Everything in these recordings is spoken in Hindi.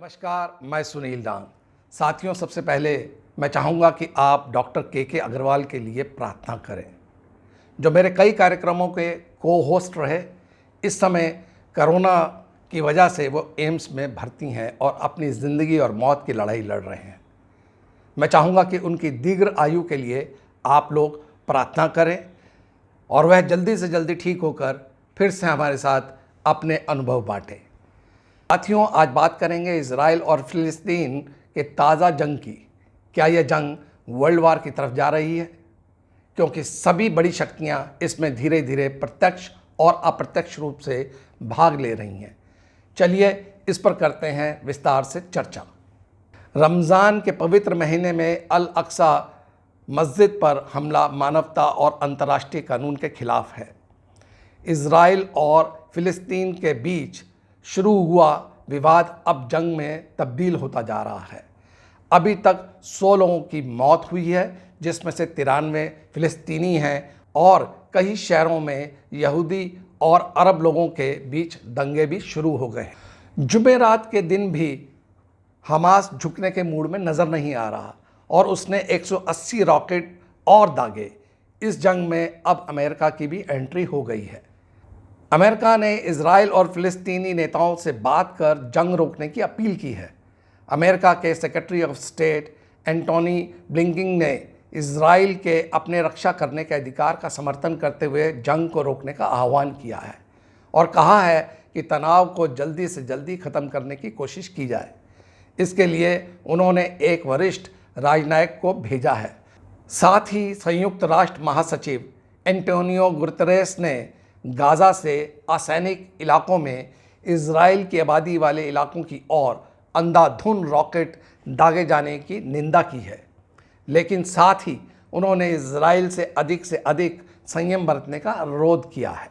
नमस्कार, मैं सुनील डांग। साथियों, सबसे पहले मैं चाहूँगा कि आप डॉक्टर के अग्रवाल के लिए प्रार्थना करें, जो मेरे कई कार्यक्रमों के को होस्ट रहे। इस समय कोरोना की वजह से वो एम्स में भर्ती हैं और अपनी ज़िंदगी और मौत की लड़ाई लड़ रहे हैं। मैं चाहूँगा कि उनकी दीर्घ आयु के लिए आप लोग प्रार्थना करें और वह जल्दी से जल्दी ठीक होकर फिर से हमारे साथ अपने अनुभव बांटें। साथियों, आज बात करेंगे इजराइल और फिलिस्तीन के ताज़ा जंग की। क्या यह जंग वर्ल्ड वार की तरफ जा रही है? क्योंकि सभी बड़ी शक्तियां इसमें धीरे धीरे प्रत्यक्ष और अप्रत्यक्ष रूप से भाग ले रही हैं। चलिए इस पर करते हैं विस्तार से चर्चा। रमज़ान के पवित्र महीने में अल अक्सा मस्जिद पर हमला मानवता और अंतर्राष्ट्रीय कानून के खिलाफ है। इजराइल और फिलिस्तीन के बीच शुरू हुआ विवाद अब जंग में तब्दील होता जा रहा है। अभी तक 100 लोगों की मौत हुई है, जिसमें से 93 फिलिस्तीनी हैं और कई शहरों में यहूदी और अरब लोगों के बीच दंगे भी शुरू हो गए हैं। जुमेरात के दिन भी हमास झुकने के मूड में नज़र नहीं आ रहा और उसने 180 रॉकेट और दागे। इस जंग में अब अमेरिका की भी एंट्री हो गई है। अमेरिका ने इजराइल और फिलिस्तीनी नेताओं से बात कर जंग रोकने की अपील की है। अमेरिका के secretary of state Antony Blinken ने इजराइल के अपने रक्षा करने के अधिकार का समर्थन करते हुए जंग को रोकने का आह्वान किया है और कहा है कि तनाव को जल्दी से जल्दी ख़त्म करने की कोशिश की जाए। इसके लिए उन्होंने एक वरिष्ठ राजनयिक को भेजा है। साथ ही संयुक्त राष्ट्र महासचिव एंटोनियो गुतेरेस ने गाज़ा से असैनिक इलाकों में इजराइल की आबादी वाले इलाकों की ओर अंधाधुंध रॉकेट दागे जाने की निंदा की है, लेकिन साथ ही उन्होंने इजराइल से अधिक संयम बरतने का अनुरोध किया है।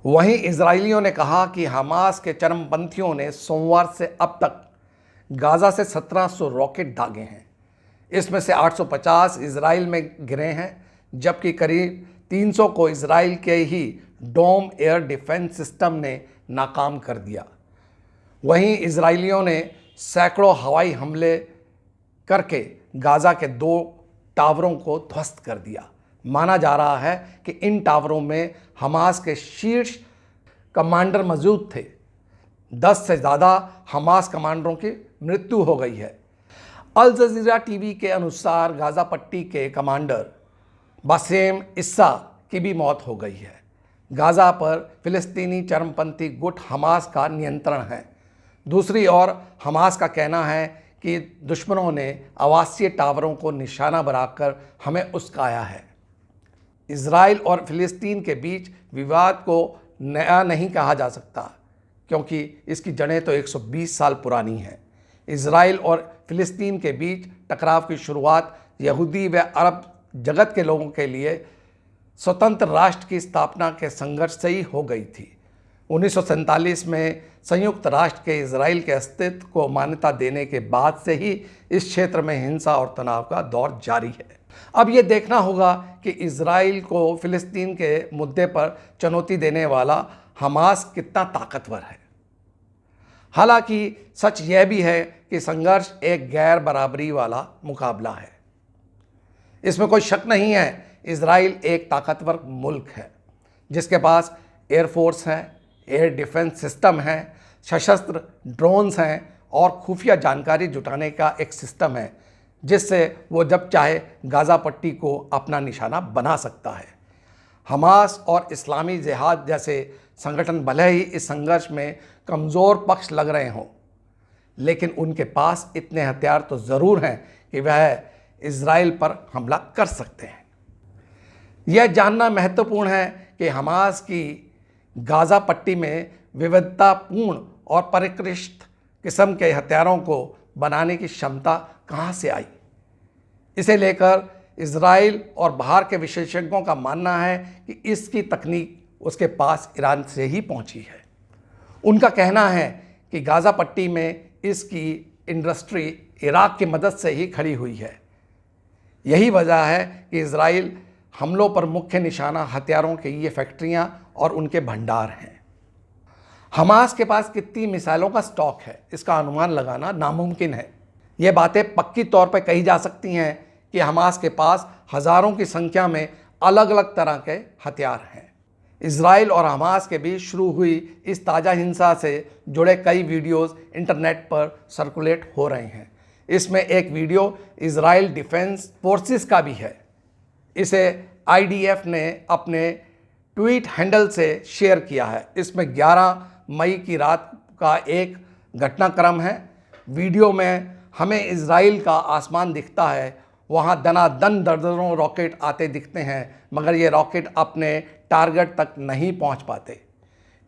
वहीं इजरायलियों ने कहा कि हमास के चरमपंथियों ने सोमवार से अब तक गाज़ा से 1700 रॉकेट दागे हैं। इसमें से 850 इजराइल में गिरे हैं, जबकि करीब 300 को इजराइल के ही डोम एयर डिफेंस सिस्टम ने नाकाम कर दिया। वहीं इजरायलियों ने सैकड़ों हवाई हमले करके गाज़ा के 2 टावरों को ध्वस्त कर दिया। माना जा रहा है कि इन टावरों में हमास के शीर्ष कमांडर मौजूद थे। 10 से ज़्यादा हमास कमांडरों की मृत्यु हो गई है। अल जज़ीरा टीवी के अनुसार गाज़ा पट्टी के कमांडर बासेम इस्सा की भी मौत हो गई है। गाज़ा पर फिलिस्तीनी चरमपंथी गुट हमास का नियंत्रण है। दूसरी ओर हमास का कहना है कि दुश्मनों ने आवासीय टावरों को निशाना बनाकर हमें उस्काया है। इजराइल और फिलिस्तीन के बीच विवाद को नया नहीं कहा जा सकता, क्योंकि इसकी जड़ें तो 120 साल पुरानी हैं। इजराइल और फिलिस्तीन के बीच टकराव की शुरुआत यहूदी व अरब जगत के लोगों के लिए स्वतंत्र राष्ट्र की स्थापना के संघर्ष से ही हो गई थी। 1947 में संयुक्त राष्ट्र के इजराइल के अस्तित्व को मान्यता देने के बाद से ही इस क्षेत्र में हिंसा और तनाव का दौर जारी है। अब ये देखना होगा कि इजराइल को फिलिस्तीन के मुद्दे पर चुनौती देने वाला हमास कितना ताकतवर है। हालांकि सच यह भी है कि संघर्ष एक गैर बराबरी वाला मुकाबला है। इसमें कोई शक नहीं है, इजराइल एक ताकतवर मुल्क है जिसके पास एयरफोर्स है, एयर डिफेंस सिस्टम है, सशस्त्र ड्रोन्स हैं और खुफिया जानकारी जुटाने का एक सिस्टम है, जिससे वो जब चाहे गाज़ा पट्टी को अपना निशाना बना सकता है। हमास और इस्लामी जिहाद जैसे संगठन भले ही इस संघर्ष में कमज़ोर पक्ष लग रहे हों, लेकिन उनके पास इतने हथियार तो ज़रूर हैं कि वह इजराइल पर हमला कर सकते हैं। यह जानना महत्वपूर्ण है कि हमास की गाज़ा पट्टी में विविधतापूर्ण और परिष्कृत किस्म के हथियारों को बनाने की क्षमता कहाँ से आई। इसे लेकर इजराइल और बाहर के विशेषज्ञों का मानना है कि इसकी तकनीक उसके पास ईरान से ही पहुंची है। उनका कहना है कि गाज़ा पट्टी में इसकी इंडस्ट्री इराक की मदद से ही खड़ी हुई है। यही वजह है कि इजराइल हमलों पर मुख्य निशाना हथियारों की ये फैक्ट्रियां और उनके भंडार हैं। हमास के पास कितनी मिसाइलों का स्टॉक है, इसका अनुमान लगाना नामुमकिन है। ये बातें पक्की तौर पर कही जा सकती हैं कि हमास के पास हज़ारों की संख्या में अलग अलग तरह के हथियार हैं। इजराइल और हमास के बीच शुरू हुई इस ताज़ा हिंसा से जुड़े कई वीडियोस इंटरनेट पर सर्कुलेट हो रहे हैं। इसमें एक वीडियो इजराइल डिफेंस फोर्सेस का भी है। इसे IDF ने अपने ट्वीट हैंडल से शेयर किया है। इसमें 11 मई की रात का एक घटनाक्रम है। वीडियो में हमें इजराइल का आसमान दिखता है, वहाँ दनादन दर्जनों रॉकेट आते दिखते हैं, मगर ये रॉकेट अपने टारगेट तक नहीं पहुँच पाते,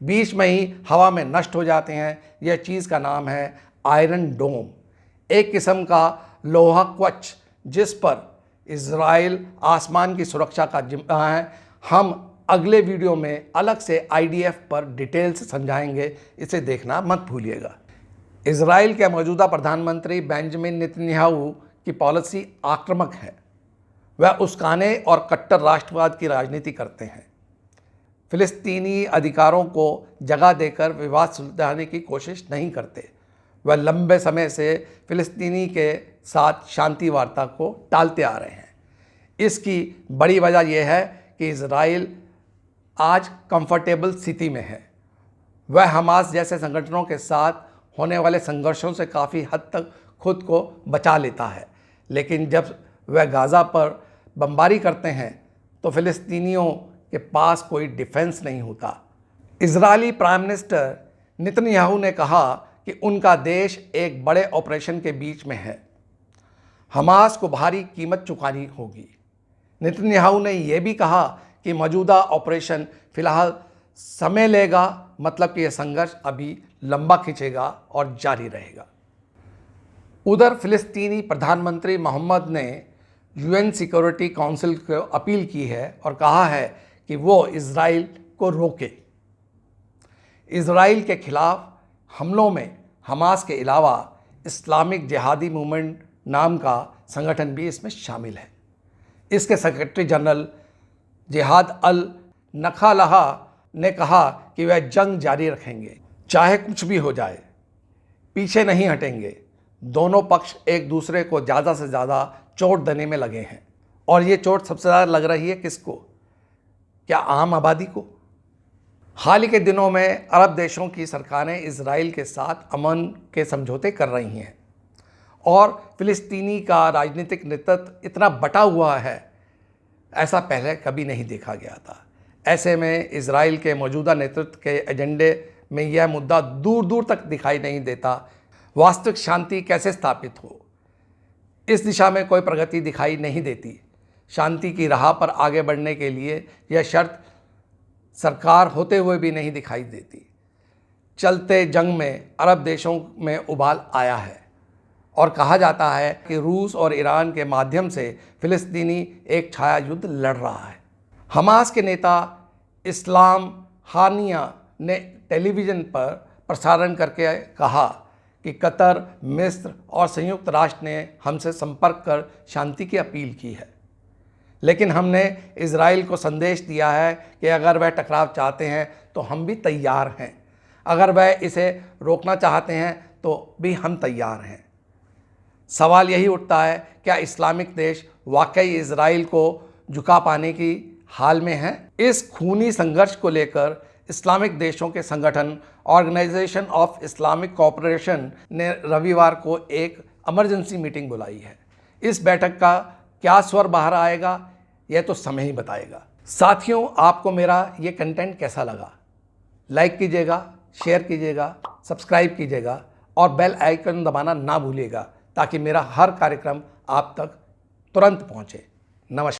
बीच में ही हवा में नष्ट हो जाते हैं। यह चीज़ का नाम है आयरन डोम, एक किस्म का लोहा कवच जिस पर इजराइल आसमान की सुरक्षा का जिम्मा है। हम अगले वीडियो में अलग से IDF पर डिटेल्स समझाएंगे, इसे देखना मत भूलिएगा। इजराइल के मौजूदा प्रधानमंत्री बेंजामिन नेतन्याहू की पॉलिसी आक्रामक है। वह उस्काने और कट्टर राष्ट्रवाद की राजनीति करते हैं। फिलिस्तीनी अधिकारों को जगह देकर विवाद सुलझाने की कोशिश नहीं करते। वह लंबे समय से फिलिस्तीनी के साथ शांति वार्ता को टालते आ रहे हैं। इसकी बड़ी वजह यह है कि इजराइल आज कंफर्टेबल स्थिति में है। वह हमास जैसे संगठनों के साथ होने वाले संघर्षों से काफ़ी हद तक खुद को बचा लेता है, लेकिन जब वह गाज़ा पर बमबारी करते हैं तो फिलिस्तीनियों के पास कोई डिफेंस नहीं होता। इजरायली प्राइम मिनिस्टर नेतन्याहू ने कहा कि उनका देश एक बड़े ऑपरेशन के बीच में है, हमास को भारी कीमत चुकानी होगी। नेतन्याहू ने यह भी कहा कि मौजूदा ऑपरेशन फ़िलहाल समय लेगा, मतलब कि यह संघर्ष अभी लंबा खींचेगा और जारी रहेगा। उधर फिलिस्तीनी प्रधानमंत्री मोहम्मद ने UN सिक्योरिटी काउंसिल को अपील की है और कहा है कि वो इजराइल को रोके। इजराइल के खिलाफ हमलों में हमास के अलावा इस्लामिक जिहादी मूवमेंट नाम का संगठन भी इसमें शामिल है। इसके सेक्रेटरी जनरल जिहाद अल नखालहा ने कहा कि वह जंग जारी रखेंगे, चाहे कुछ भी हो जाए, पीछे नहीं हटेंगे। दोनों पक्ष एक दूसरे को ज़्यादा से ज़्यादा चोट देने में लगे हैं, और ये चोट सबसे ज़्यादा लग रही है किसको? क्या आम आबादी को? हाल ही के दिनों में अरब देशों की सरकारें इजराइल के साथ अमन के समझौते कर रही हैं और फिलिस्तीनी का राजनीतिक नेतृत्व इतना बटा हुआ है, ऐसा पहले कभी नहीं देखा गया था। ऐसे में इजराइल के मौजूदा नेतृत्व के एजेंडे में यह मुद्दा दूर दूर तक दिखाई नहीं देता। वास्तविक शांति कैसे स्थापित हो, इस दिशा में कोई प्रगति दिखाई नहीं देती। शांति की राह पर आगे बढ़ने के लिए यह शर्त सरकार होते हुए भी नहीं दिखाई देती। चलते जंग में अरब देशों में उबाल आया है और कहा जाता है कि रूस और ईरान के माध्यम से फिलिस्तीनी एक छाया युद्ध लड़ रहा है। हमास के नेता इस्लाम हानिया ने टेलीविज़न पर प्रसारण करके कहा कि कतर, मिस्र और संयुक्त राष्ट्र ने हमसे संपर्क कर शांति की अपील की है, लेकिन हमने इजराइल को संदेश दिया है कि अगर वह टकराव चाहते हैं तो हम भी तैयार हैं, अगर वह इसे रोकना चाहते हैं तो भी हम तैयार हैं। सवाल यही उठता है, क्या इस्लामिक देश वाकई इजराइल को झुका पाने की हाल में हैं? इस खूनी संघर्ष को लेकर इस्लामिक देशों के संगठन ऑर्गेनाइजेशन ऑफ इस्लामिक कोऑपरेशन ने रविवार को एक इमरजेंसी मीटिंग बुलाई है। इस बैठक का क्या स्वर बाहर आएगा, यह तो समय ही बताएगा। साथियों, आपको मेरा ये कंटेंट कैसा लगा? लाइक कीजिएगा, शेयर कीजिएगा, सब्सक्राइब कीजिएगा और बेल आइकन दबाना ना भूलिएगा, ताकि मेरा हर कार्यक्रम आप तक तुरंत पहुँचे। नमस्कार।